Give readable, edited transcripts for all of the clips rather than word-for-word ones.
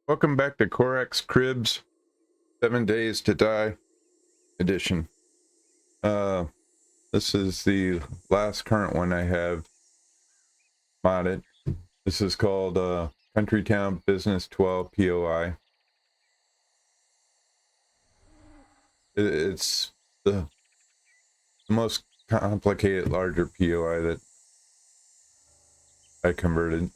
Welcome back to Coracks Cribs 7 Days to Die edition. This is the last current one I have modded. This is called Country Town Business 12 POI. It's the most complicated, larger POI that I converted.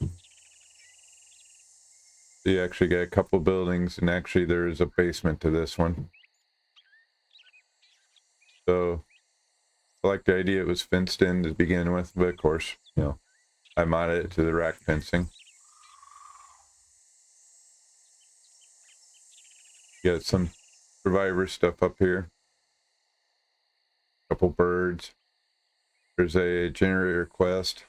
You actually get a couple buildings, and actually there is a basement to this one. So I like the idea it was fenced in to begin with, but of course, you know, I modded it to the rack fencing. Got some survivor stuff up here. Couple birds. There's a generator quest.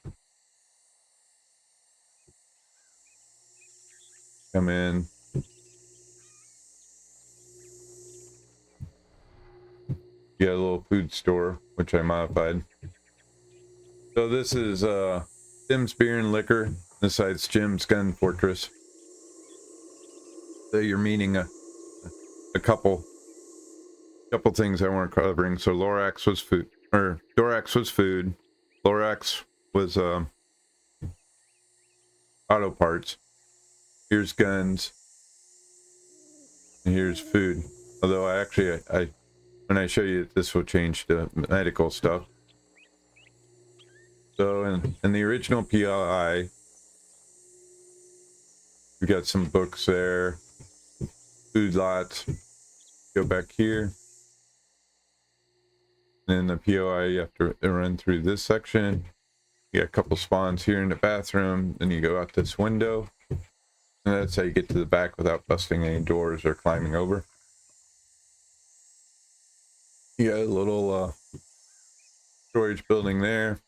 Come in. You got a little food store, which I modified. So this is Jim's Beer and Liquor. This side's Jim's Gun Fortress. So you're meeting a couple things I weren't covering. So Lorax was food, or Dorax was food. Lorax was auto parts. Here's guns. And here's food. Although I when I show you this will change to medical stuff. So in the original PLI, we got some books there, food lots. Go back here. And in the POI, you have to run through this section. You got a couple spawns here in the bathroom. Then you go out this window. And that's how you get to the back without busting any doors or climbing over. You got a little storage building there.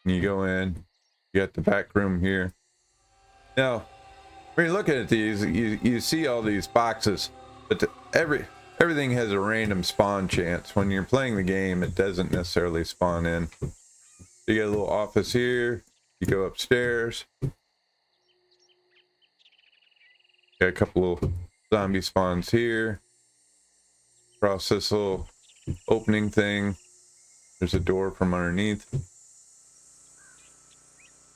And you go in. You got the back room here. Now, when you're looking at these, you see all these boxes, but everything has a random spawn chance. When you're playing the game, it doesn't necessarily spawn in. You got a little office here. You go upstairs. Got a couple of zombie spawns here. Across this little opening thing, there's a door from underneath.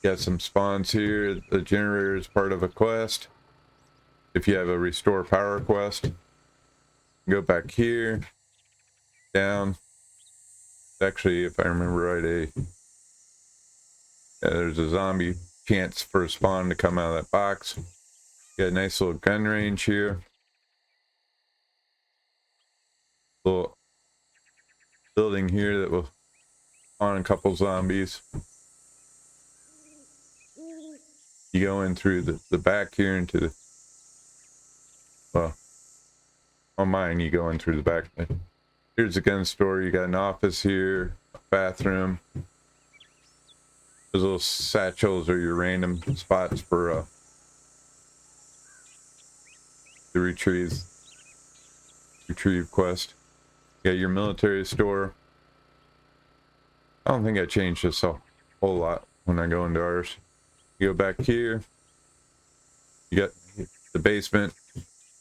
Got some spawns here. The generator is part of a quest. If you have a restore power quest, go back here, down. Actually, if I remember right, there's a zombie chance for a spawn to come out of that box. Got a nice little gun range here. Little building here that will spawn a couple zombies. You go in through the back here into the, well, on mine you go in through the back. Here's a gun store. You got an office here, a bathroom. Those little satchels are your random spots for the retrieve quest. You got your military store. I don't think I changed this a whole lot when I go into ours. You go back here. You got the basement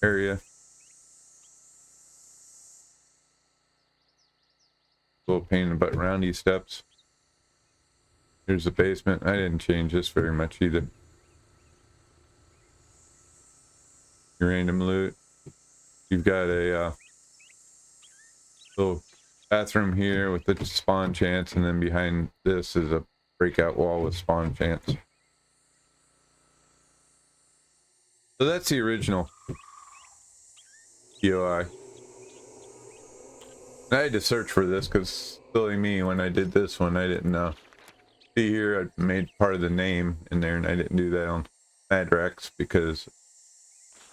area. Little pain in the butt roundy steps. Here's the basement. I didn't change this very much either. Your random loot. You've got a little bathroom here with the spawn chance, and then behind this is a breakout wall with spawn chance. So that's the original POI. I had to search for this because, silly me, when I did this one, I didn't see here. I made part of the name in there, and I didn't do that on Madracks because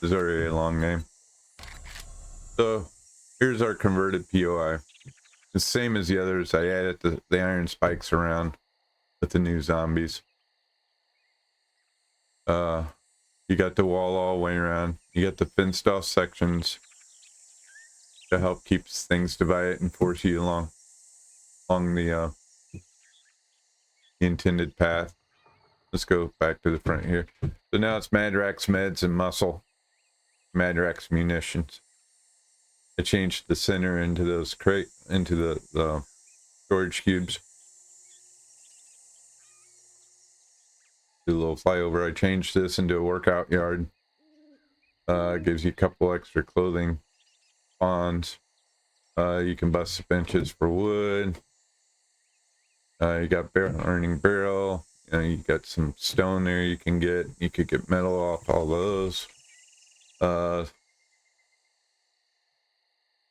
it's already a long name. So here's our converted POI. The same as the others. I added the iron spikes around with the new zombies. You got the wall all the way around. You got the fenced off sections to help keep things divided and force you along the intended path. let's go back to the front here. So now it's Madracks meds and muscle, Madracks munitions. I changed the center into those into the storage cubes. Do a little flyover. I changed this into a workout yard. Gives you a couple extra clothing spawns. You can bust the benches for wood. You got earning barrel. You got some stone there you can get. You could get metal off all those.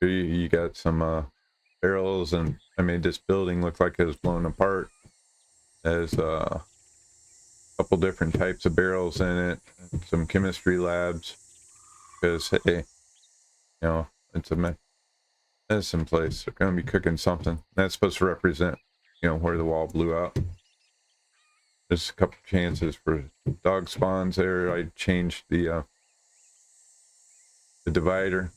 You got some barrels, and I made this building look like it was blown apart. There's a couple different types of barrels in it, some chemistry labs, because hey, it's a medicine place. They're going to be cooking something. That's supposed to represent, where the wall blew out. There's a couple chances for dog spawns there. I changed the divider,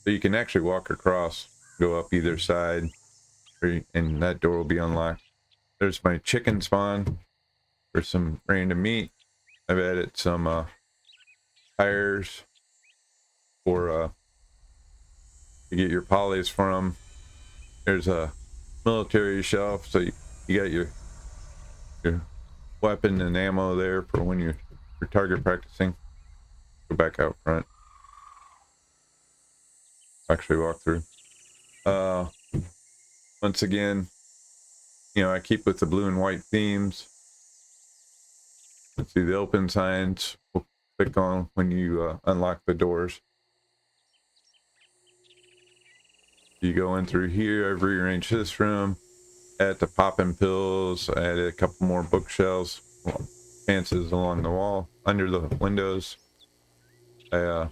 so you can actually walk across, go up either side, and that door will be unlocked. There's my chicken spawn for some random meat. I've added some tires for to get your polys from. There's a military shelf, so you got your weapon and ammo there for when you're target practicing. Go back out front. Actually walk through. Once again, I keep with the blue and white themes. Let's see, the open signs we'll click on when you unlock the doors. You go in through here. I've rearranged this room. Add the popping pills. I added a couple more bookshelves, fences along the wall, under the windows. I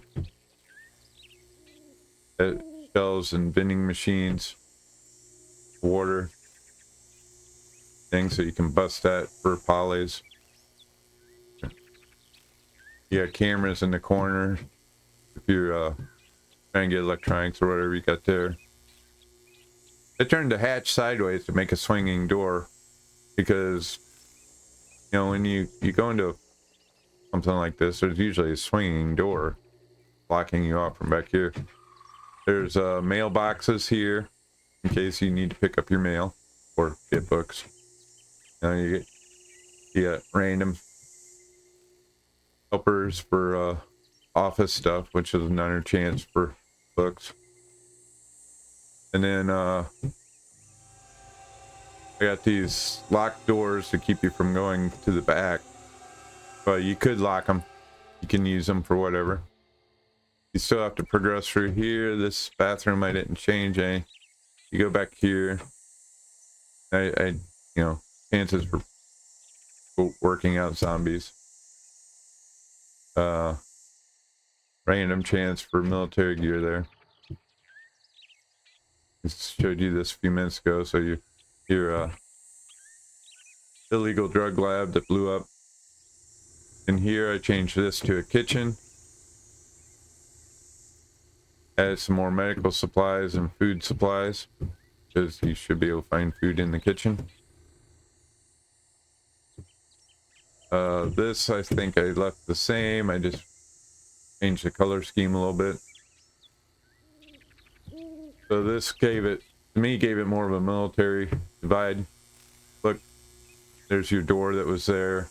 shelves and vending machines, water things, so you can bust that for polys. You got cameras in the corner if you're trying to get electronics or whatever you got there. I turned the hatch sideways to make a swinging door because, when you go into something like this, there's usually a swinging door blocking you out from back here. There's mailboxes here in case you need to pick up your mail or get books. You get random helpers for office stuff, which is another chance for books. And then I got these locked doors to keep you from going to the back. But you could lock them. You can use them for whatever. You still have to progress through here. This bathroom I didn't change any. You go back here. I chances for working out zombies. Random chance for military gear there. I showed you this a few minutes ago. So your illegal drug lab that blew up. In here I changed this to a kitchen. Added some more medical supplies and food supplies, because you should be able to find food in the kitchen. This I think I left the same. I just changed the color scheme a little bit. So this gave it more of a military divide. Look, there's your door that was there.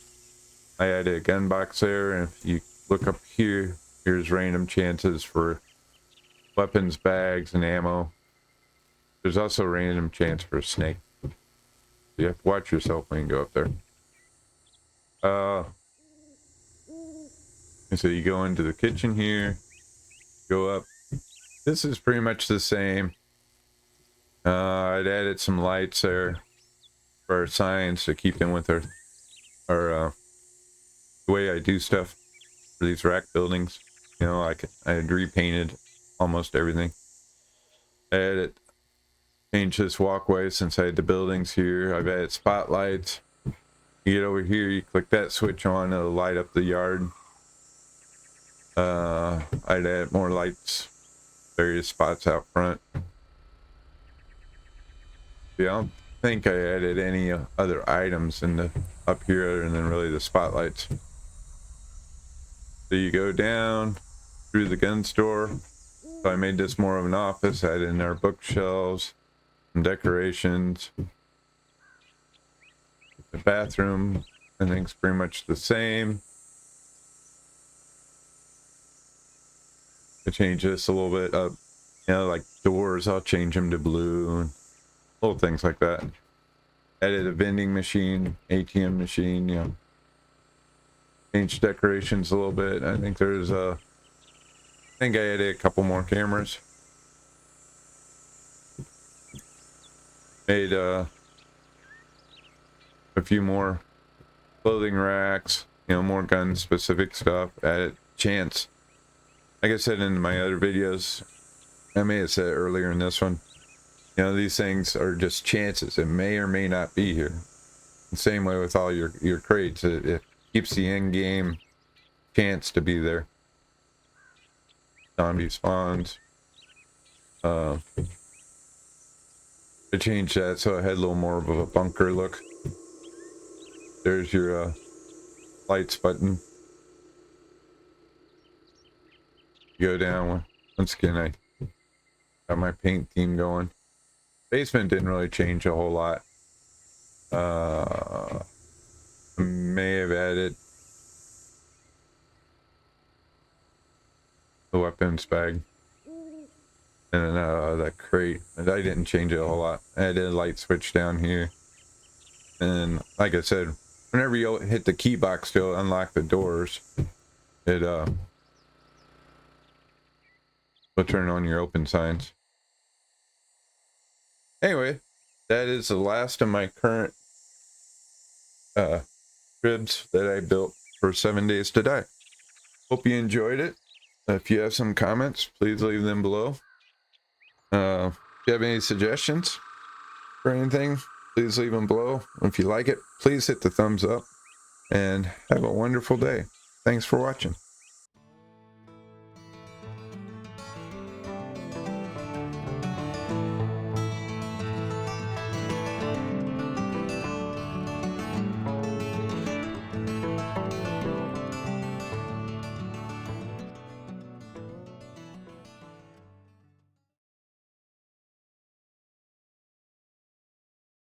I added a gun box there, and if you look up here, here's random chances for weapons, bags, and ammo. There's also a random chance for a snake. You have to watch yourself when you go up there. And so you go into the kitchen here, go up. This is pretty much the same. I'd added some lights there for our signs to keep them with our the way I do stuff for these rack buildings. I had repainted almost everything. I added changed this walkway since I had the buildings here. I've added spotlights. You get over here, you click that switch on, it'll light up the yard. I'd add more lights, various spots out front. Yeah, think I added any other items in the up here other than really the spotlights. So you go down through the gun store. So I made this more of an office, added in our bookshelves, some decorations. The bathroom, I think, is pretty much the same. I change this a little bit up, you know, like doors, I'll change them to blue and little things like that. Added a vending machine, ATM machine, you know. Changed decorations a little bit. I think there's I think I added a couple more cameras. Made a few more clothing racks, you know, more gun specific stuff. Added chance. Like I said in my other videos, I may have said it earlier in this one, you know, these things are just chances. It may or may not be here. The same way with all your crates. It keeps the end game chance to be there. Zombie spawns. I changed that so it had a little more of a bunker look. There's your lights button. You go down. Once again, I got my paint theme going. Basement didn't really change a whole lot. May have added the weapons bag and that crate. And I didn't change it a whole lot. I added a light switch down here. And like I said, whenever you hit the key box to unlock the doors, it will turn on your open signs. Anyway, that is the last of my current cribs that I built for 7 Days to Die. Hope you enjoyed it. If you have some comments, please leave them below. If you have any suggestions for anything, please leave them below. If you like it, please hit the thumbs up and have a wonderful day. Thanks for watching.